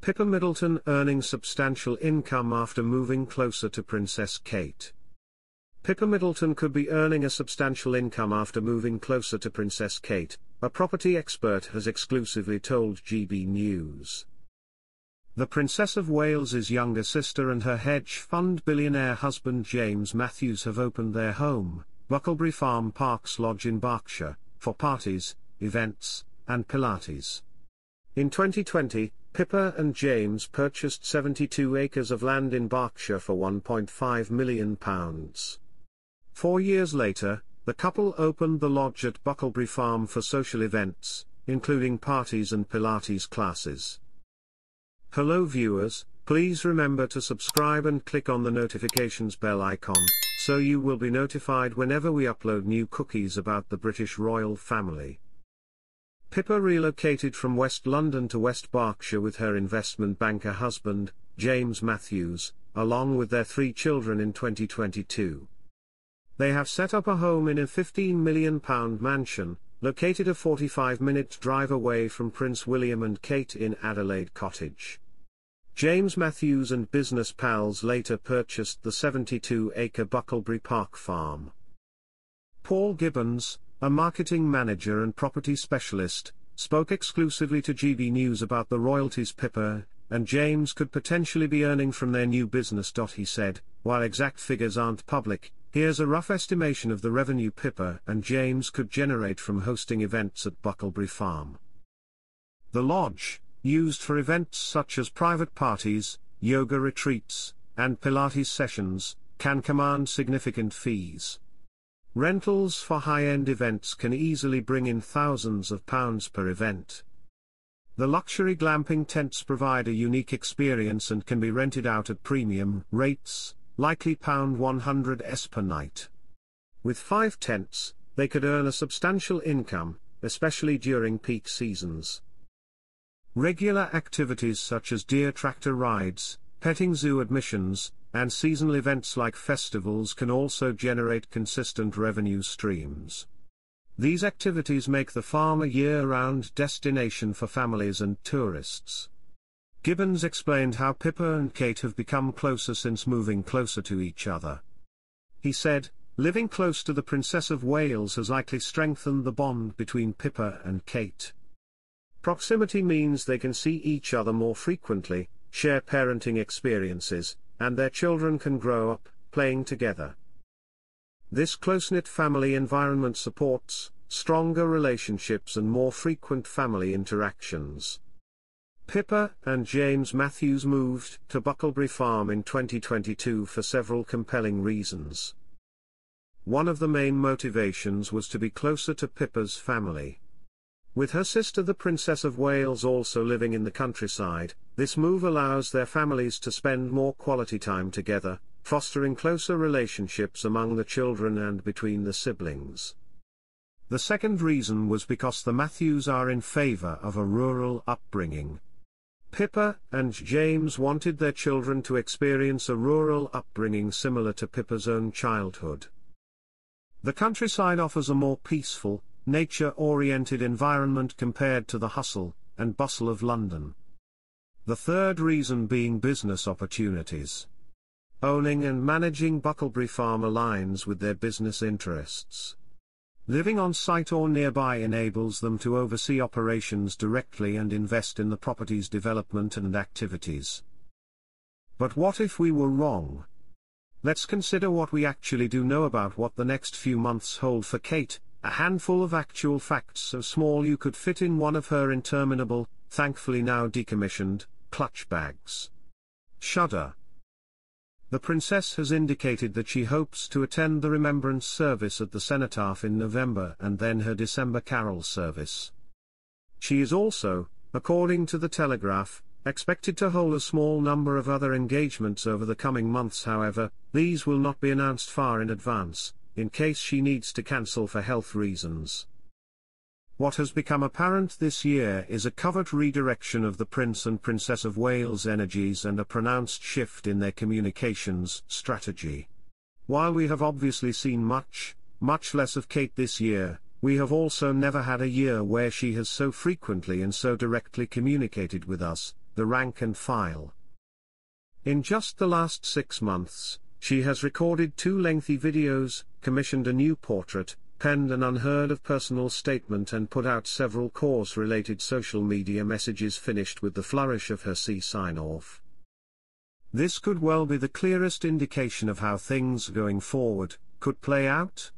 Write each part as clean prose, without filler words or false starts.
Pippa Middleton earning substantial income after moving closer to Princess Kate. Pippa Middleton could be earning a substantial income after moving closer to Princess Kate, a property expert has exclusively told GB News. The Princess of Wales's younger sister and her hedge fund billionaire husband James Matthews have opened their home, Bucklebury Farm Park's lodge in Berkshire, for parties, events, and Pilates. In 2020, Pippa and James purchased 72 acres of land in Berkshire for £1.5 million. 4 years later, the couple opened the lodge at Bucklebury Farm for social events, including parties and Pilates classes. Hello viewers, please remember to subscribe and click on the notifications bell icon, so you will be notified whenever we upload new cookies about the British royal family. Pippa relocated from West London to West Berkshire with her investment banker husband, James Matthews, along with their 3 children in 2022. They have set up a home in a £15 million mansion, located a 45-minute drive away from Prince William and Kate in Adelaide Cottage. James Matthews and business pals later purchased the 72-acre Bucklebury Park Farm. Paul Gibbons, a marketing manager and property specialist, spoke exclusively to GB News about the royalties Pippa and James could potentially be earning from their new business. He said, while exact figures aren't public, here's a rough estimation of the revenue Pippa and James could generate from hosting events at Bucklebury Farm. The lodge, used for events such as private parties, yoga retreats, and Pilates sessions, can command significant fees. Rentals for high-end events can easily bring in thousands of pounds per event. The luxury glamping tents provide a unique experience and can be rented out at premium rates, likely £100s per night. With 5 tents, they could earn a substantial income, especially during peak seasons. Regular activities such as deer tractor rides, petting zoo admissions, and seasonal events like festivals can also generate consistent revenue streams. These activities make the farm a year-round destination for families and tourists. Gibbons explained how Pippa and Kate have become closer since moving closer to each other. He said, living close to the Princess of Wales has likely strengthened the bond between Pippa and Kate. Proximity means they can see each other more frequently, share parenting experiences, and their children can grow up, playing together. This close-knit family environment supports stronger relationships and more frequent family interactions. Pippa and James Matthews moved to Bucklebury Farm in 2022 for several compelling reasons. One of the main motivations was to be closer to Pippa's family. With her sister the Princess of Wales also living in the countryside, this move allows their families to spend more quality time together, fostering closer relationships among the children and between the siblings. The second reason was because the Matthews are in favour of a rural upbringing. Pippa and James wanted their children to experience a rural upbringing similar to Pippa's own childhood. The countryside offers a more peaceful, nature-oriented environment compared to the hustle and bustle of London. The third reason being business opportunities. Owning and managing Bucklebury Farm aligns with their business interests. Living on site or nearby enables them to oversee operations directly and invest in the property's development and activities. But what if we were wrong? Let's consider what we actually do know about what the next few months hold for Kate, a handful of actual facts so small you could fit in one of her interminable, thankfully now decommissioned, clutch bags. Shudder. The princess has indicated that she hopes to attend the remembrance service at the cenotaph in November and then her December carol service. She is also, according to the Telegraph, expected to hold a small number of other engagements over the coming months. However, these will not be announced far in advance, in case she needs to cancel for health reasons. What has become apparent this year is a covert redirection of the Prince and Princess of Wales energies and a pronounced shift in their communications strategy. While we have obviously seen much less of Kate this year, we have also never had a year where she has so frequently and so directly communicated with us, the rank and file. In just the last 6 months, she has recorded 2 lengthy videos, commissioned a new portrait, penned an unheard-of personal statement and put out several course-related social media messages finished with the flourish of her C sign-off. This could well be the clearest indication of how things going forward could play out.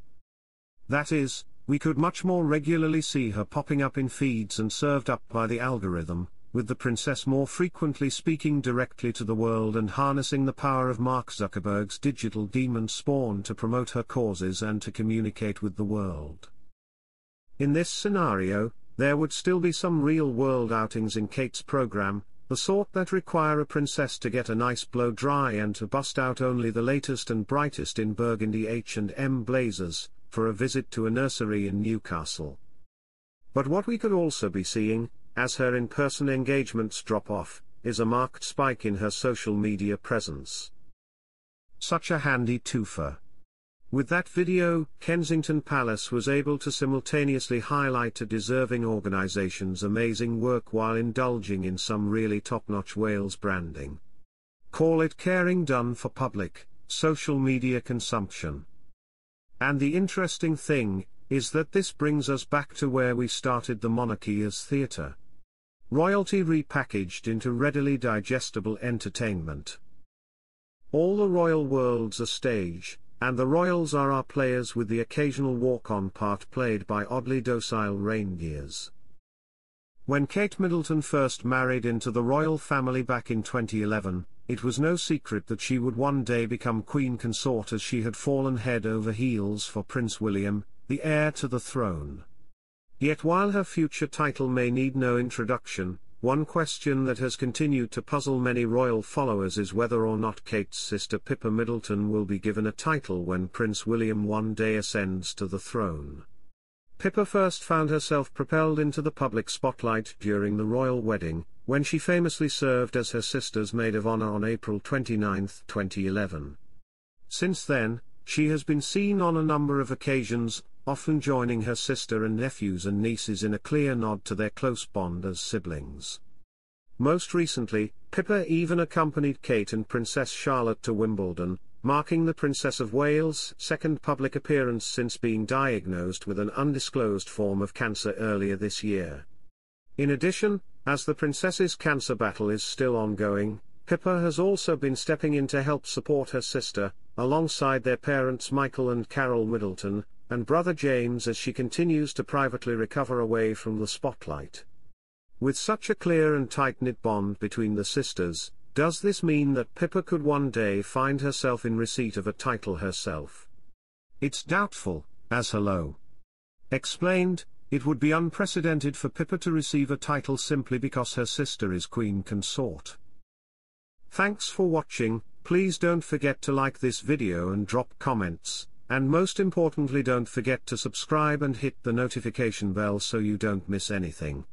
That is, we could much more regularly see her popping up in feeds and served up by the algorithm, with the princess more frequently speaking directly to the world and harnessing the power of Mark Zuckerberg's digital demon spawn to promote her causes and to communicate with the world. In this scenario, there would still be some real-world outings in Kate's program, the sort that require a princess to get a nice blow-dry and to bust out only the latest and brightest in burgundy H&M blazers, for a visit to a nursery in Newcastle. But what we could also be seeing, as her in-person engagements drop off, is a marked spike in her social media presence. Such a handy twofer. With that video, Kensington Palace was able to simultaneously highlight a deserving organisation's amazing work while indulging in some really top-notch Wales branding. Call it caring done for public, social media consumption. And the interesting thing is that this brings us back to where we started the monarchy as theatre. Royalty repackaged into readily digestible entertainment. All the royal world's a stage, and the royals are our players with the occasional walk-on part played by oddly docile reindeers. When Kate Middleton first married into the royal family back in 2011, it was no secret that she would one day become Queen Consort, as she had fallen head over heels for Prince William, the heir to the throne. Yet while her future title may need no introduction, one question that has continued to puzzle many royal followers is whether or not Kate's sister Pippa Middleton will be given a title when Prince William one day ascends to the throne. Pippa first found herself propelled into the public spotlight during the royal wedding, when she famously served as her sister's maid of honor on April 29, 2011. Since then, she has been seen on a number of occasions, often joining her sister and nephews and nieces in a clear nod to their close bond as siblings. Most recently, Pippa even accompanied Kate and Princess Charlotte to Wimbledon, marking the Princess of Wales' second public appearance since being diagnosed with an undisclosed form of cancer earlier this year. In addition, as the princess's cancer battle is still ongoing, Pippa has also been stepping in to help support her sister, alongside their parents Michael and Carol Middleton, and brother James, as she continues to privately recover away from the spotlight. With such a clear and tight-knit bond between the sisters, does this mean that Pippa could one day find herself in receipt of a title herself? It's doubtful, as Hello explained. It would be unprecedented for Pippa to receive a title simply because her sister is Queen Consort. Thanks for watching. Please don't forget to like this video and drop comments, and most importantly don't forget to subscribe and hit the notification bell so you don't miss anything.